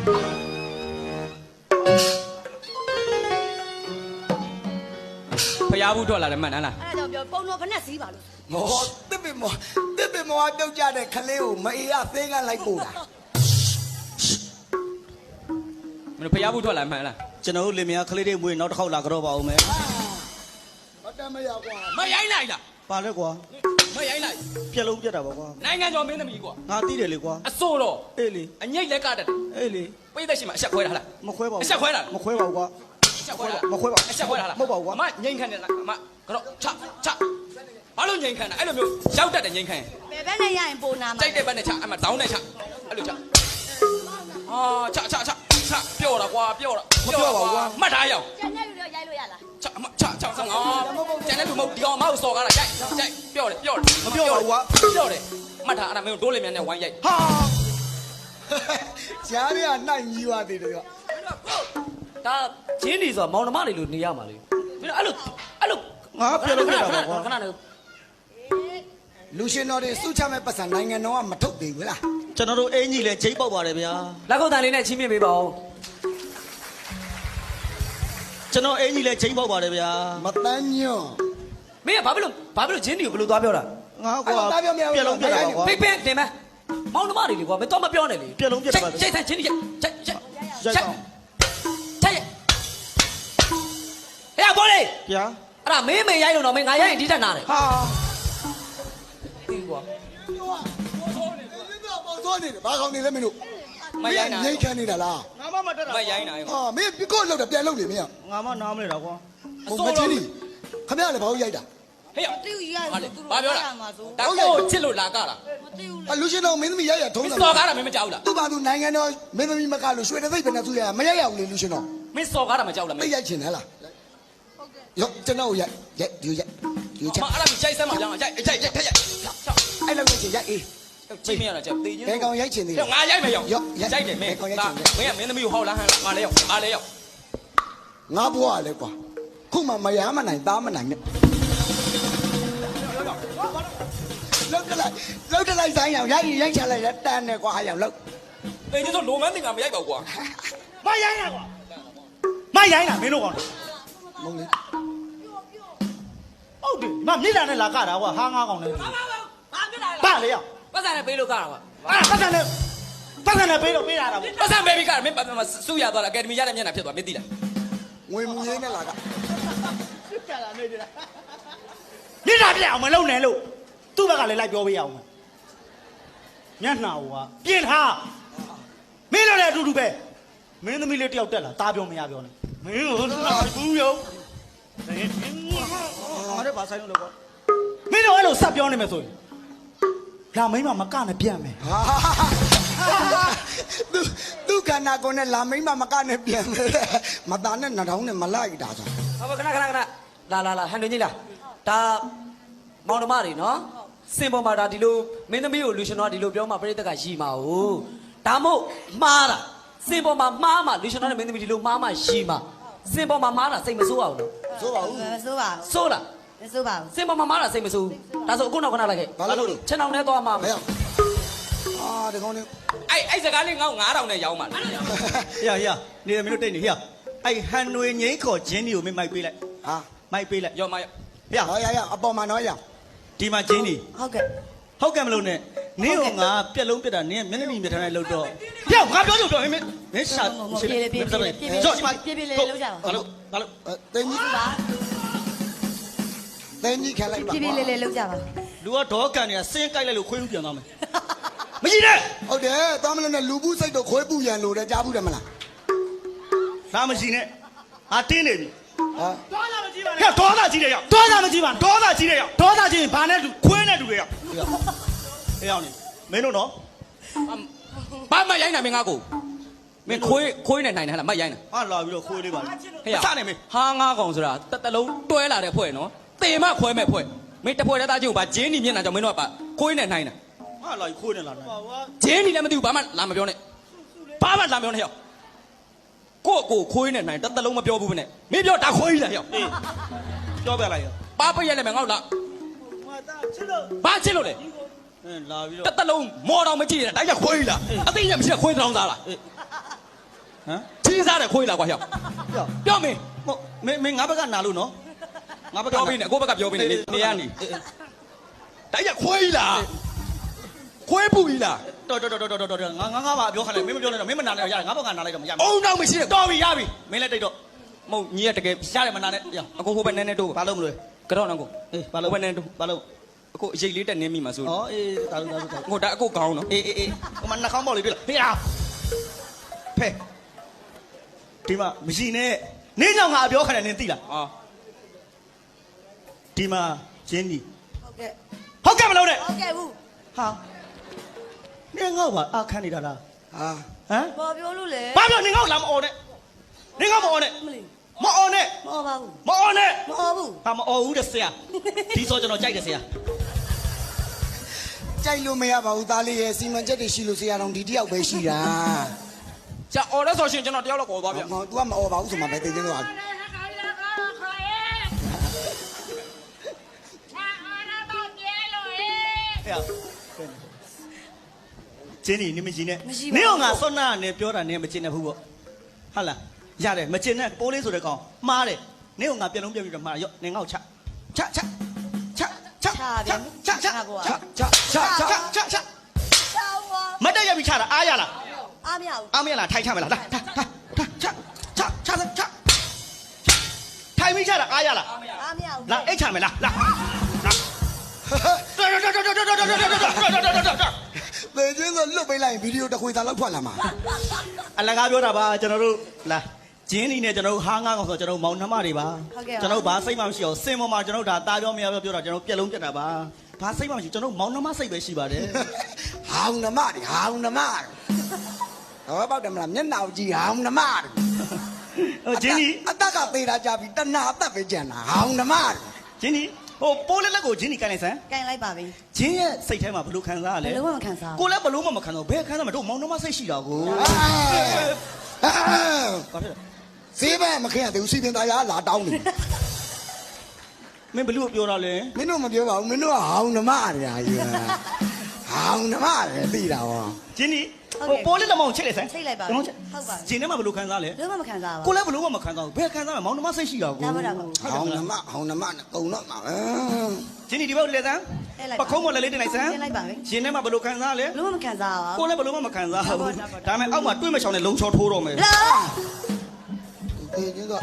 ဖျားဘူးထွက်လာတယ်မှန်လားအဲ့ဒါကြောင့်ပြောပုံတော်ခနဲ့စီးပါလို့မောတစ်ပင်မောပြုတ်ကြတဲ့ခလေးကိုမအေးရသေးကလိုက်ပို့တာမင်းဖျားဘူးထွက်လာမှန်လားကျွန်တော်တို့လင်မယားကလေးတွေမွေးနောက်တစ်ခေါက်လာကြတော့ပါဦးမယ်မတမရကွာမရိုင်းလိုက်လားပါလဲကွာမရိုင်းလိုက်ပြက်လုံးပြက်တာပါကွာနိုင်ငံကျော်မင်းသမီးကွာငါသိတယ်လေကွာအစိုးတော့အေးလေအငိတ်လက်ကတတ်အေးလေပိတ်သက်ရှိမှာအဆက်ခွဲတာလားမခွဲပါဘူးအဆက်ခွဲတာမခွဲပါဘူးကွာအဆက်ခွဲတာမခွဲပါအဆက်ခွဲတာလားမဟုတ်ပါဘူးကွာအမငိန်ခံတယ်လားအမကတော့ချဘာလို့ငိန်ခံတာအဲ့လိုမျိုးရောက်တတ်တယ်ငိန်ခံဘယ်ဘက်နဲ့ရရင်ပုံနာမှာကြိုက်တဲ့ဘက်နဲ့ချအမဒေါင်းနဲ့ချအဲ့လိုချချပြော့တာကွာပြော့တာမပြောပါဘူးကွာမှတ်ထားရအောင်ကျန်တဲ့လူတွေရိုက်လို့ရလားချငါကျန်တဲ့လူမဟုတ်ဒီကောင်မောက်စော်ကားတာရိုက်ပြော့တယ်မပြောပါဘူးကွာပြော့တယ်မှတ်ထားအဲ့ဒါမင်းတို့လေမြန်နဲ့ဝိုင်းရိုက်ဟာကြားရနိုင်ကြီးပါသေးတယ်ကွာဒါဂျင်းဒီဆိုမောင်နှမတွေလိုနေရမှာလေမင်းအဲ့လိုငါပြက်လုံးပြက်တာပါကွာခဏနေလူရှင်တော်တွေစုချမဲ့ပတ်စံနိုင်ငံတော်ကမထုတ်သေးဘူးလားကျွန်တော်တို့အင်ကြီးလည်းဂျိတ်ပေါက်ပါတယ်ဗျာလက်ကုပ်တန်လေးနဲ့ချင်းမြင်ပေးပါဦးကျွန်တော်အင်ကြီးလည်းဂျိတ်ပေါက်ပါတယ်ဗျာမတန်းညွန့်မင်းကဘာဖြစ်လို့ဂျင်းဒီကိုဘယ်လိုသွားပြောတာငါကွာပြက်လုံးပြက်တာပါကွာပိတ်တင်မယ်မောင်နှမတွေလေကွာမင်းတော့မပြောနဲ့လေပြက်လုံးပြက်တာပါချိတ်ချင်းချင်းရိုက်အောင်ဟဲ့ဘောလေးဗျာအဲ့ဒါမင်းမေရိုက်လို့တော့မင်းငါရိုက်ရင်ဒီတက်နာတယ်ဟာဒီကွာပေါသောနေတယ်ဘာကောင်းနေလဲမင်းတို့မရိုက်နိုင်ငိတ်ခံနေတာလားငါမတက်တာမရိုက်နိုင်ဟာမင်းကိုလောက်တယ်ပြန်လုပ်လေမင်းကငါမနားမလဲတာကွာဟိုမချင်းကြီးခမရလည်းဘာလို့ရိုက်တာဟေးမသိဘူးရိုက်လို့သူတို့ဘာပြောလားဒါကိုချစ်လို့လာကတာမသိဘူးလူရှင်တော်မင်းသမီးရိုက်ရထုံးတာစော်ကားတာမင်းမကြောက်လားသူ့ဘာသူနိုင်ငံတော်မင်းသမီးမကလို့ရွှေတသိပ်ပဲနဲ့သူရမရိုက်ရဘူးလေလူရှင်တော်မင်းစော်ကားတာမကြောက်လားမင်းရိုက်ချင်တယ်လားရောကျွန်တော်ရိုက်ဒီချက်မအဲ့ဒါကြိုက်စမ်းမကြောက်ရိုက်ထက်ရိုက်အဲ့လိုချင်ရိုက်အေးကြည့်မရတော့ကြက်သေးချင်းဘယ်ကောင်ရိုက်ချင်သေးလဲငါရိုက်မယ်ရောရိုက်တယ်မင်းဒါမင်းကမင်းသမီးကိုဟောက်လားဟန်ငါလည်းရောက်ငါလည်းရောက်ငါဘွားလဲကွာခုမှမရမနိုင်သားမနိုင်နဲ့လောက်တလိုက်ဆိုင်အောင်ရိုက်ချလိုက်တန်းနဲ့ကွာဟာရောက်လောက်တေးကျတော့လိုမန်းတင်ကမရိုက်ပါဘူးကွာမရိုင်းတာကွာမရိုင်းတာမင်းတို့ကောင်မုန်းလေဟုတ်တယ်မမြစ်တာနဲ့လာကတာကွာဟာငါကောင်နဲ့ဘာဖြစ်တာလဲဘာလေရောက်ပတ်စံနဲ့ပေးလို့ကတာကွာပတ်စံနဲ့ပေးတော့ပေးတာပေါ့ပတ်စံပေးပြီးကမင်းပတ်စံမှာစုရသွားတာအကယ်ဒမီရတဲ့မျက်နှာဖြစ်သွားမင်းသိလားငွေမူရင်းနဲ့လာကစစ်ပြလာနေတယ်မြစ်တာပြအောင်မလုပ်နဲ့လို့သူ့ဘက်ကလည်းလိုက်ပြောပေးရအောင်မျက်နှာကပြင်ထားမင်းတို့လည်းအတူတူပဲမင်းသမီးလေးတယောက်တက်လာတားပြောမရပြောနဲ့မင်းတို့လိုက်ဘူးရောငါတို့ဘာဆိုင်လို့လဲကွာမင်းတို့အဲ့လိုစပ်ပြောနေမယ်ဆိုရင်လာမိမမကနဲ့ပြန်မယ်သူခန္ဓာကိုယ်နဲ့လာမိမမကနဲ့ပြန်မယ်မသားနဲ့နှထောင်းနဲ့မလိုက်တာဆိုဟုတ်ပါခဏလာဟန်တွင်ကြီးလားဒါမောင်နှမတွေနော်စင်ပေါ်မှာဒါဒီလိုမင်းသမီးကိုလူရှင်တော်ဒီလိုပြောမှပြိတ္တကရှိမှာ哦ဒါမို့မှားတာစင်ပေါ်မှာမှားမှလူရှင်တော်နဲ့မင်းသမီးဒီလိုမှားမှရှိမှာစင်ပေါ်မှာမှားတာစိတ်မဆိုးအောင်လို့ဆိုးပါဘူးဆိုးပါဆိုးလားမဆိုးပါဘူးစင်ပေါ်မှာမှားတာစိတ်မဆိုးဒါဆိုအခုနောက်ခဏလိုက်ခဲ့ဘာလို့လဲချက်အောင်နဲ့သွားမှာမရောက်ဒီကောင်းနေအဲ့စကားလေးငေါ့9000နဲ့ရောင်းပါလားဟေ့နေမင်းတို့တိတ်နေဟေ့အဲ့ဟန်နွေငိမ့်ခေါ်ဂျင်းဒီကိုမင်းမိုက်ပေးလိုက်ဟာမိုက်ပေးလိုက်ရောမရဟေ့ရအပေါ်မှာတော့ရဒီမှာဂျင်းဒီဟုတ်ကဲ့မလို့နဲ့နင်းကငါပြက်လုံးပြက်တာနင်းမျက်နှာမြင်ထားတဲ့လို့တော့ဟေ့ငါပြောလို့မင်းရှာပြေးလေလောက်ကြပါဘာလို့တင်းကြီးပါတင်းကြီးခံလိုက်ပါပြေးလောက်ကြပါလူကဒေါကန်နေတာစင်းကြိုက်လိုက်လို့ခွေးဥပြန်သွားမယ်မကြည့်နဲ့ဟုတ်တယ်သွားမလို့နဲ့လူဘူးစိတ်တော့ခွေးပူရန်လို့တဲ့ကြားဘူးတယ်မလားဒါမကြည့်နဲ့ဟာတင်းနေပြီဟာဒေါသမကြည့်ပါနဲ့ဟဲ့ဒေါသကြည့်တယ်ရောက်ဒေါသမကြည့်ပါဒေါသကြည့်တယ်ရောက်ဒေါသကြည့်ရင်ဘာနဲ့ခွေးနဲ့တူတယ်ရောက်ဟဲ့ရောက်နေမင်းတို့နော်ဘာမှရိုင်းနိုင်မင်းငါကိုမင်းခွေးနဲ့နိုင်တယ်ဟဲ့လားမရိုင်းနိုင်ဟာလာပြီးတော့ခွေးလေးပါဟဲ့စနေမင်းဟာငါကောင်ဆိုတာတလုံးတွဲလာတဲ့ဖွဲ့နော်တေမခွဲမဲ့ဖွဲ့မင်းတဖွဲ့တည်းသားချင်းကိုဗာဂျင်းနီမျက်နှာကြောင့်မင်းတို့ကခွေးနဲ့နိုင်တာဟာလာခွေးနဲ့လာနိုင်ဂျင်းနီလည်းမသိဘူးဘာမှလာမပြောနဲ့ဘာမှလာမပြောနဲ့ဟဲ့ကိုခွေးနဲ့နိုင်တလုံးမပြောဘူးနဲ့မင်းပြောဒါခွေးလားဟဲ့ပြောပြလိုက်ရောပါပိတ်ရက်လည်းမငေါ့လားဘာချစ်လို့လဲလာပြီးတော့တလုံးမော်တော်မကြည့်ရတာဒါကြခွေးလားအသိဉာဏ်မရှိခွေးတောင်းသားလား ချင်းစားတယ်ခွေးလာကွာဟျောပြောမင်း ဟုတ်မင်းငါဘက်ကနာလို့နော်ငါဘက်က ပြောပြီးနေကိုဘက်ကပြောပြီးနေနေရနေတိုက်ရခွေးလားခွေးပူကြီးလား တော်ငါပါပြောခါလိုက်မင်းမပြောနဲ့တော့မင်းမနာနဲ့ရတယ်ငါဘက်ကနာလိုက်တော့မရဘူး အုံတော့မရှိနဲ့ တော်ပြီရပြီမင်းလည်းတိတ်တော့ မဟုတ်ညီရတကယ် ရတယ်မနာနဲ့ရ အကိုဟိုဘက်နည်းနည်းတို့ ဘာလို့မလို့ ကတော့နော်ကို အေးဘာလို့ ဟိုဘက်နည်းတို့ ဘာလို့ အကိုအရေးလေးတက်နေမိမှာဆို ဩအေးတာလို့ ကိုဒါအကိုကောင်းနော် အေးဟိုမှာနှာခေါင်းပေါက်လေးတွေ့လားဖေးအောင်ဖဲဒီမှာမရှိနဲ့နင်းကြောင့်ငါပြောခါတယ်နင်းသိလား ဟာ ဒီမှာဂျင်းကြီး ဟုတ်ကဲ့ ဟုတ်ကဲ့မလို့နဲ့ ဟုတ်ကဲ့ဘူး ဟာနင်းငေါ့ပါအခန်းနေတာလား ဟာ ဟမ် ဘာပြောလို့လဲ ဘာပြောနင်းငေါ့လာမအော်နဲ့နင်းငေါ့မအော်နဲ့ မလေး မအော်နဲ့ မဟုတ်ပါဘူး မအော်နဲ့ မဟုတ်ဘူး ဟာမအော်ဘူးတဲ့ဆရာဒီဆိုကျွန်တော်ကြိုက်တယ်ဆရာ ကြိုက်လို့မရပါဘူးသားလေးရဲ့စီမံချက်တွေရှိလို့ဆရာတော်ဒီတယောက်ပဲရှိတာ ကြာအော်လဲဆိုရှင်ကျွန်တော်တယောက်တော့ခေါ်သွားဗျ မဟုတ် तू ကမအော်ပါဘူးဆိုမှပဲသိချင်းတော့ ဟဲ့ဂျင်းကြီးနင်းမကြည့်နဲ့နင်းကငါဆွမ်းနာနဲ့ပြောတာနင်းမကျင်နဲ့ဘူးပေါ့ဟုတ်လားရတယ်မကျင်နဲ့ပိုးလေးဆိုတဲ့ကောင်မှားတယ်နင်းကငါပြက်လုံးပြက်ပြီးတော့မှားရော့နင်းငေါ့ချမတက်ရပြီချတာအားရလား အားမရဘူး အားမရလားထိုင်ချမယ်လားထိုင်ပြီးချတာအားရလား အားမရဘူး လာအိတ်ချမယ်လားလာ သေချင်းဆိုလွတ်ပေးလိုက်ရင်ဗီဒီယိုတစ်ခွေသားလောက်ဖွက်လာမှာ အလကားပြောတာပါကျွန်တော်တို့လာဂျင်းဒီနဲ့ကျွန်တော်ဟာငါးကောင်ဆိုကျွန်တော်မောင်နှမတွေပါကျွန်တော်ဘာစိတ်မှမရှိအောင်စင်ပေါ်မှာကျွန်တော်ဒါတာပြောမရပြောတာကျွန်တော်ပြက်လုံးပြက်တာပါဘာစိတ်မှမရှိကျွန်တော်မောင်နှမစိတ်ပဲရှိပါတယ် ဟောင်းနမတွေဟောင်းနမတွေဟောပေါက်တယ်မလားမျက်နှာကြည့်ဟောင်းနမတွေ ဂျင်းဒီ အတက်ကသေးတာကြပြီတဏှာအသက်ပဲကြံတာဟောင်းနမတွေ ဂျင်းဒီဟိုပိုးလက်လက်ကိုဂျင်းဒီကန်လိုက်စမ်း ကင်လိုက်ပါပြီ ဂျင်းရဲ့စိတ်ထဲမှာဘလို့ခံစားရ ဘ လဲ ယ်လုံးမှမခံစားဘူး ကိုလည်းဘလို့မှမခံတော့ဘယ်ခံစားမတို့မောင်နှမစိတ်ရှိတာကိုဘာဖြစ်လဲ ဈေးပဲမခင်ရသေးဘူးစီပင်သားရလာတောင်းနေ မင်းဘလို့ပြောတာလဲ မင်းတို့မပြောပါဘူးမင်းတို့ကဟောင်းနမတွေဟာယူဟောင်းနမတွေသိတာဟော ဂျင်းဒီဟိုပိုးလက်လက်မောင်ချိတ်လိုက်စမ်း ချိတ်လိုက်ပါ ကျွန် ဟု တော် တ်ပါ ဂျင်းထဲမှာဘလို့ခံစားလဲ လုံးဝမခံစားပါ ကို ဘူး လည်းဘလို့မှမခံစားဘူးဘယ်ခံစားမှာမောင်နှမစိတ်ရှိတာကို ဒါမှဒါမှ ဟောင်းနမနဲ့ကုံတော့မှာ ဂျင်းဒီဒီဘက်လက်စမ်းပခုံးမလက်လေးတင်လိုက်စမ်း တင်လိုက်ပါပြီ ဂျင်းထဲမှာဘလို့ခံစားလဲ လုံးဝမခံစားပါဘူး ကိုလည်းဘလို့မှမခံစားဘူးဒါပေမဲ့အောက်မှာတွေးမချောင်းနဲ့လုံချောထိုးတော့မယ် လာ သေချင်းဆို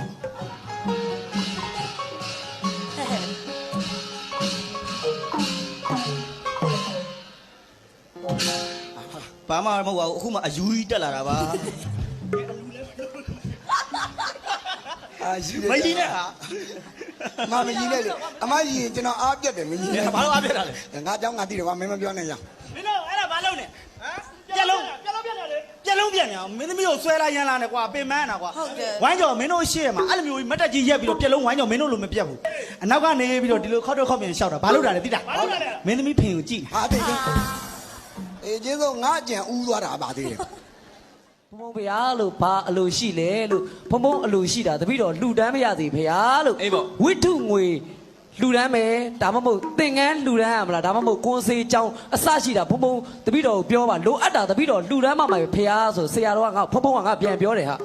ဘာမှမဟုတ်ပါဘူးအခုမှအယူကြီးတက်လာတာပါ အာရှိတယ် မကြီးနဲ့ဟာ မမကြီးနဲ့လေအမကြီးကျွန်တော်အားပြတ်တယ်မကြီးနဲ့ ဘာလို့အားပြတာလဲ ငါเจ้าငါသိတယ်ကွာမင်းမပြောနဲ့ရ မင်းတို့အဲ့ဒါဘာလုပ်နေဟမ်ပြက်လုံးပြက်လုံးပြက်နေအောင်မင်းသမီးကိုဆွဲလာရန်လာနေကွာပင်မန်းတာကွာ ဟုတ်တယ် ဝိုင်းကြော်မင်းတို့ရှေ့မှာအဲ့လိုမျိုးမတ်တက်ကြီးရက်ပြီးတော့ပြက်လုံးဝိုင်းကြော်မင်းတို့လိုမပြက်ဘူးအနောက်ကနေပြီးတော့ဒီလိုခောက်တော့ခောက်ပြန်ရှောက်တာဘာလုပ်တာလဲသိတာမင်းသမီးဖင်ကိုကြည့် ဟာသေချင်းအေးချင်းဆိုငါကြံဦးသွားတာပါသေးတယ် ဘုံဘုံဖေဟာလို့ဘာအလိုရှိလဲလို့ဘုံဘုံအလိုရှိတာတပည့်တော်လှူဒန်းမရသေးဖေဟာလို့ဝိထုငွေလှူဒန်းမယ်ဒါမှမဟုတ်သင်္ကန်းလှူဒန်းရမလားဒါမှမဟုတ်ကွန်စေးကြောင်းအစရှိတာဘုံဘုံတပည့်တော်ကိုပြောပါလိုအပ်တာတပည့်တော်လှူဒန်းမှမှာဖေဟာဆိုဆရာတော်ကငါဘုံဘုံကငါပြန်ပြောတယ်ဟာ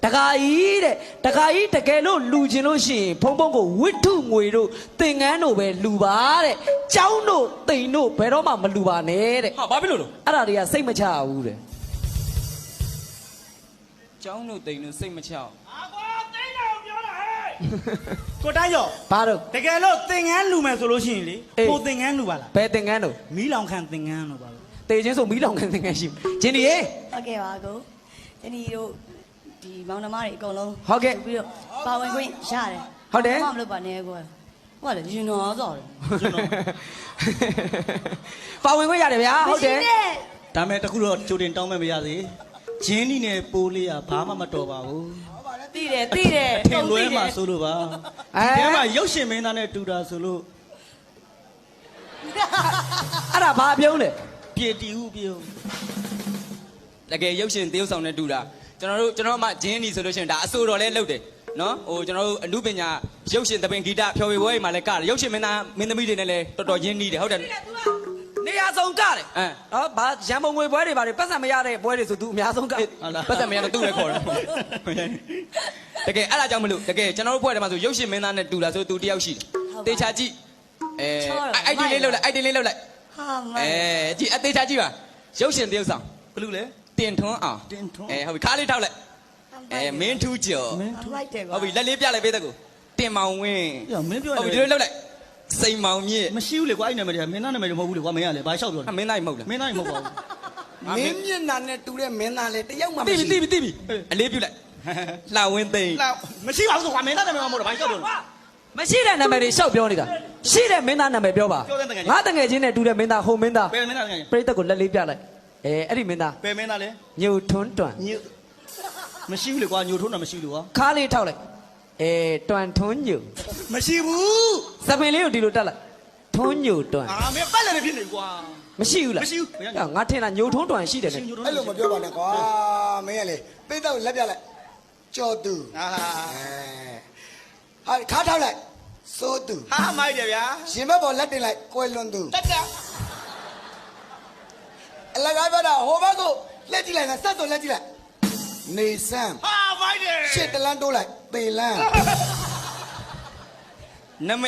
တခါကြီးတဲ့တခါကြီးတကယ်လို့လှူခြင်းလို့ရှိရင်ဘုံဘုံကိုဝိထုငွေတို့သင်္ကန်းတို့ပဲလှူပါတဲ့ကျောင်းတို့တိမ်တို့ဘယ်တော့မှမလှူပါနဲ့တဲ့ဟာဘာဖြစ်လို့လဲအဲ့ဒါတွေကစိတ်မချဘူးတဲ့ ကျောင်းတို့တိန်တို့စိတ်မချအောင် ကိုတိုင်းရော ဘာတော့ တကယ်လို့သင်ငန်းလူမယ်ဆိုလို့ရှိရင်လေကိုသင်ငန်းလူပါလား ဘယ်သင်္ကန်းတို့ မီးလောင်ခံသင်ငန်းလို့ပါလို့ တေချင်းဆိုမီးလောင်ခံသင်္ကန်းရှိဂျင်းဒီရေ ဟုတ်ကဲ့ပါကိုတနီတို့ဒီမောင်နှမတွေအကုန်လုံး ဟုတ်ကဲ့ ပြီးတော့ပါဝင်ခွင့်ရတယ် ဟုတ်တယ် ဘာမှမလုပ်ပါနဲ့ကိုဟုတ်လေရင်တော်ဆိုတယ် ပါဝင်ခွင့်ရတယ်ဗျာဟုတ်တယ် ဒါမဲ့တခုတော့ကြိုတင်တောင်းမဲ့မရစေဂျင်းနီနဲ့ပိုးလေးကဘာမှမတော်ပါဘူး သိတယ်သိတယ် ထင်လွဲမှာဆိုလို့ပါဒီထဲမှာရုပ်ရှင်မင်းသားနဲ့တူတာဆိုလို့ အဲ့ဒါဘာပြုံးလဲ ပြေတီဟုပြုံး တကယ်ရုပ်ရှင်တရုပ်ဆောင်နဲ့တူတာကျွန်တော်မှဂျင်းဒီဆိုလို့ရှိရင်ဒါအဆိုတော်လဲလုပ်တယ်နော်ဟိုကျွန်တော်တို့အမှုပညာရုပ်ရှင်သပင်ဂီတဖျော်ဖြေပွဲတွေမှာလဲကတယ်ရုပ်ရှင်မင်းသားမင်းသမီးတွေနဲ့လဲတော်တော်ရင်းနှီးတယ်ဟုတ်တယ်နေရာ ဆုံးကတယ်နော်ဘာရန်ပုံငွေပွဲတွေဘာတွေပတ်စံမရတဲ့ပွဲတွေဆို तू အများဆုံးက ဟုတ်လားပတ်သက်မရတော့သူ့လည်းခေါ်တယ်တကယ်အဲ့ဒါကြောင့်မလို့တကယ်ကျွန်တော်တို့ဖွဲ့တယ်မှာဆိုရုပ်ရှင်မင်းသားနဲ့တူလာဆိုသူတယောက်ရှိတယ်တေချာကြည့်အိုက်ဒီလေးလောက်လိုက်အိုက်ဒီလေးလောက်လိုက် ဟာမ ကြည့်အသေးချာကြည့်ပါရုပ်ရှင်တယောက်ဆောင် ဘလူလေ တင်ထွန်းအောင် တင်ထွန်း ဟုတ်ပြီခါလေးထောက်လိုက်မင်းထူးကျော် လိုက်တယ်ကွာ ဟုတ်ပြီလက်လေးပြလိုက်ပေးတဲ့ကိုတင်မောင်ဝင်း ရမင်းပြော ဟုတ်ပြီဒီလိုလောက်လိုက်စိန်မောင်မြင့် မရှိဘူးလေကွာအဲ့နာမည်တွေကမင်းသားနာမည်တွေမဟုတ်ဘူးလေကွာမင်းကလေဘာလျှောက်ပြောလဲ မင်းသားမဟုတ်လား မင်းသားမဟုတ်ပါဘူး မင်းမျက်နှာနဲ့တူတဲ့မင်းသားလေတယောက်မှ တိ မရှိ ပြီတိပြီအလေးပြုလိုက်လှဝင်းသိန်း လာမရှိပါဘူးဆိုကွာမင်းသားနာမည်မဟုတ်တော့ဘာလျှောက်ပြောလဲ မရှိတဲ့နာမည်တွေရှောက်ပြောနေတာရှိတဲ့မင်းသားနာမည်ပြောပါငါတငယ်ချင်းနဲ့တူတဲ့မင်းသားဟိုမင်းသား ဘယ်မင်းသားလဲ ပြိတ္တကိုလက်လေးပြလိုက်အဲ့ဒီမင်းသား ဘယ်မင်းသားလဲ ညိုထွန်းတွန် ညမရှိဘူးလေကွာညိုထုံးတာမရှိလို့ကွာ ခါလေးထောက်လိုက်တွန်ထွန်းညို မရှိဘူး စပင်လေးကိုဒီလိုတက်လိုက်ထွန်းညိုတွန် အာမင်းပတ်လည်းဖြစ်နေကွာ မရှိဘူးလား မရှိဘူး ငါထင်တာညိုထွန်းတွန်ရှိတယ်နဲ့ အဲ့လိုမပြောပါနဲ့ကွာမင်းကလေပိတ်တော့လက်ပြလိုက်ကြော်သူ အာ ဟာခါထောက်လိုက်စိုးသူ ဟာမိုက်တယ်ဗျာ ရှင်ဘက်ပေါ်လက်တင်လိုက်ကွယ်လွန်သူ တက်တက် အလကားပြောတာဟိုဘက်ကိုလက်ကြည့်လိုက်လားစက်တော့လက်ကြည့်လိုက်နေဆန်း ဟာမိုက်တယ် ရှစ်တလန်းတိုးလိုက်ပေလန်း နာမ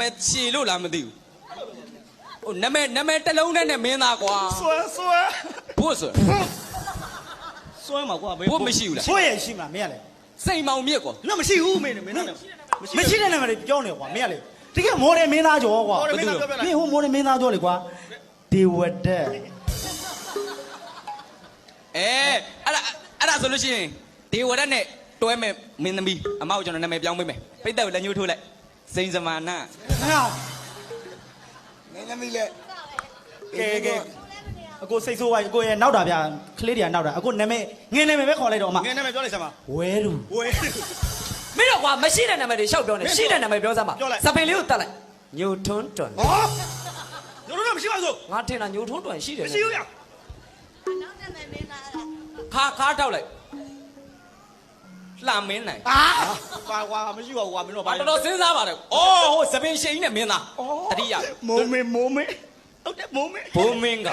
ည်ရှည်လို့လားမသိဘူးဟိုနာမည်တစ်လုံးနဲ့မင်းသားကွာ ဆွဲ ဘို့ဆို ဆွဲမှာကွာ ဘို့မရှိဘူးလား ဆွဲရရှိမှာမင်းကလေ စိန်မောင်မြင့်ကွာ နော်မရှိဘူးမင်းနဲ့မရှိတဲ့နာမည်တွေပြောနေကွာမင်းကလေတကယ်မော်ဒယ်မင်းသားကျော်ကွာမင်းဟိုမော်ဒယ်မင်းသားကျော်လေကွာဒေဝတက် အဲ့ဒါဆိုလို့ရှိရင်ဒေဝရတ်နဲ့တွဲမဲ့မင်းသမီးအမောက်ကျွန်တော်နာမည်ပြောင်းပေးမယ်ပိတ်သက်ကိုလက်ညှိုးထိုးလိုက်စိန်စမာနာ ဟာ မင်းသမီးလက် ကဲအကိုစိတ်ဆိုးပါအကိုရဲ့နောက်တာဗျာကလေးတွေကနောက်တာအကိုနာမည်ငင်းနာမည်ပဲခေါ်လိုက်တော့အမငင်းနာမည်ပြောလိုက်စမ်းပါ ဝဲလူ ဝဲ မင်းတော့ကွာမရှိတဲ့နာမည်တွေရှောက်ပြောနေရှိတဲ့နာမည်ပြောစမ်းပါစပင်လေးကိုတက်လိုက်ညိုထွန်းတွန် ဟောတို့တော့မရှိပါဘူး ငါထင်တာညိုထွန်းတွန်ရှိတယ် မရှိဘူးဗျာ နောက်နာမည်မင်းသားလား ခါထောက်လိုက်လှမင်းနိုင် ပါကွာမရှိပါဘူးကွာမင်းတို့ ဘာ ဘာ တော်တော်စဉ်းစားပါတယ်အော်ဟိုစပင်ရှိန်နဲ့မင်းသားတတိယ မိုးမင်းဟုတ်တယ်မိုးမင်း ဘိုးမင်းက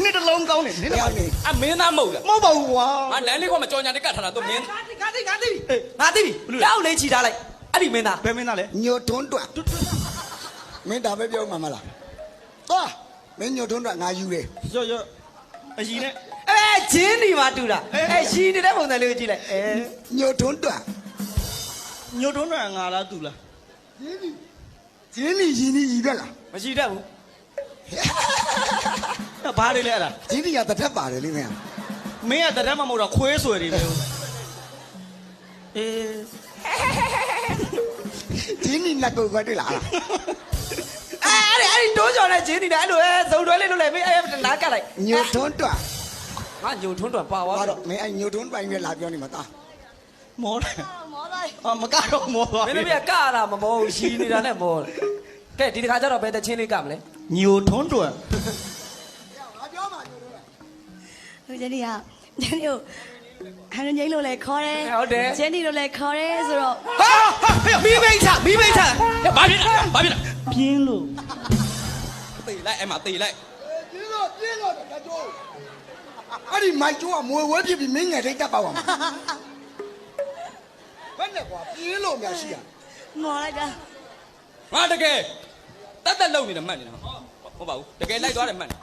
နှစ်တလုံးကောင်းတယ်နှစ်တလုံး အမင်းသားမဟုတ်လား မဟုတ်ပါဘူးကွာ ငါလမ်းလေးကမကြော်ညာတက်ကတ်ထားတာသူမင်း ငါသိပြီတောက်လေးချီထားလိုက်အဲ့ဒီမင်းသား ဘယ်မင်းသားလဲ ညိုထွန်းတွန့်မင်းဒါပဲပြောမှာမလားသွားမင်းညိုထွန်းတွန့်ငါယူတယ် ရောအကြီးနဲ့ ဂျင်းဒီမှာတူတာရီနေတဲ့ပုံစံလေးကိုကြည့်လိုက် ညိုထွန်းတွန့် ညိုတွန်းတာငါလားသူလား ဂျင်းနီရီပဲလား မရှိတတ်ဘူး ဘာတွေလဲအဲ့ဒါ ဂျင်းနီကတစ်ထက်ပါတယ်လေမင်း မင်းကတရမ်းမမဟုတ်တာခွေးဆွယ်တွေပဲ ဂျင်းနီလက်ကိုပဲတွေ့လား အဲ့ဒီတိုးကြော်နဲ့ဂျင်းဒီနဲ့အဲ့လိုဇုံတွဲလေးလုပ်လိုက်ပြီးနားကတ်လိုက် ညိုထွန်းတွန့် ငါညိုထွန်းတွန်ပါသွား ဘာ တော့ တော့မင်းအဲ့ညိုထွန်းတွန့်ပဲလာပြောနေမှာသား မောတယ် မောလိုက် မကတော့မောသွား မင်းတို့ကကတာမမောဘူးရီနေတာနဲ့မောကဲဒီတစ်ခါကျတော့ဘယ်တချင်းလေးကမလဲ ညိုထွန်းတွန်း ငါပြောမှာညိုထွန်းတွန့် ဟိုဂျန်နီကဂျန်နီကိုဟန်ငိမ့်လို့လည်းခေါ်တယ် ဟုတ်တယ် ဂျန်နီတို့လည်းခေါ်တယ်ဆိုတော့ ဟာမီးမိတ်ချဘာဖြစ်လဲ ပြင်းလို့ တေးလိုက်အဲ့မှာတေးလိုက် ပြင်းတော့တယ်တော့အဲ့ဒီမိုက်ကျိုးကမွေဝဲဖြစ်ပြီးမင်းငယ်ထိတ်တက်ပါပါဘယ်နဲ့ကွာပြင်းလို့များရှိရ မောလိုက်တာ ငါတကယ်တက်လုံနေတယ်မှတ်နေတာဟုတ်ပါဘူးတကယ်လိုက်သွားတယ်မှတ်နေ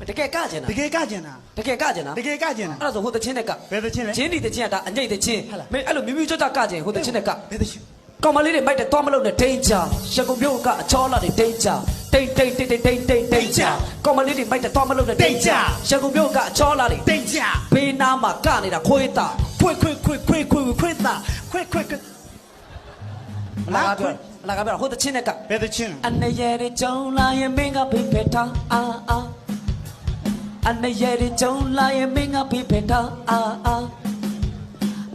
တကယ်ကကျင်တာ တကယ်ကကျင်တာ တကယ်ကကျင်တာ တကယ်ကကျင်တာ အဲ့ဒါဆိုဟိုတချင်းနဲ့က ဘယ်သချင်းလဲ ဂျင်းဒီတချင်းကဒါအငိတ်တချင်းမင်းအဲ့လိုမြူးမြူးကြွကြွကကျင်ဟိုတချင်းနဲ့က ဘယ်သချင်း ကောင်မလေးတွေမိုက်တယ်သွားမလို့နဲ့ဒိန်ချာရကုံပြုတ်ကအချောလာတွေဒိန်ချာဒိန်ချာကောင်မလေးတွေမိုက်တယ်သွားမလို့နဲ့ဒိန်ချာရကုံပြုတ်ကအချောလာတွေ တိတ်ကြ ဘေးနားမှာကနေတာခွေးတာ ခွေတာခွေ အလားကပြောဟိုတချင်းနဲ့က ဘယ်သချင်း အနေရတဲ့ကြုံလာရင်မင်းကဖိဖက်ထားအာအနေရတဲ့ကြုံလာရင်မင်းကဖိဖက်ထားအာ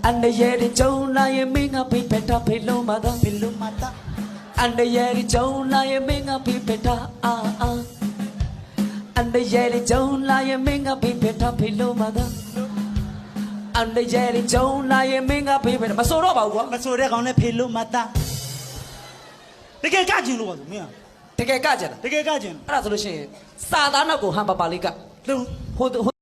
အနေရတဲ့ကြုံလာရင်မင်းကဖိဖက်ထားဖိလုံးမသာ ဘယ်လိုမတာ အနေရတဲ့ကြုံလာရင်မင်းကဖိဖက်ထားအာအနေရတဲ့ကြုံလာရင်မင်းကဖိဖက်ထားဖိလုံးမသာအနေရတဲ့ကြုံလာရင်မင်းကဖိဖက်ထားမဆိုတော့ပါဘူးကွာ မဆိုတဲ့ကောင်နဲ့ဖေလို့မတာတကယ်ကကျင်လို့ပါဆိုမင်း တကယ်ကကြတယ် တကယ်ကကျင် အဲ့ဒါဆိုလို့ရှိရင်စာသားနောက်ကိုဟန်ပါပါလေးက လုံး ဟို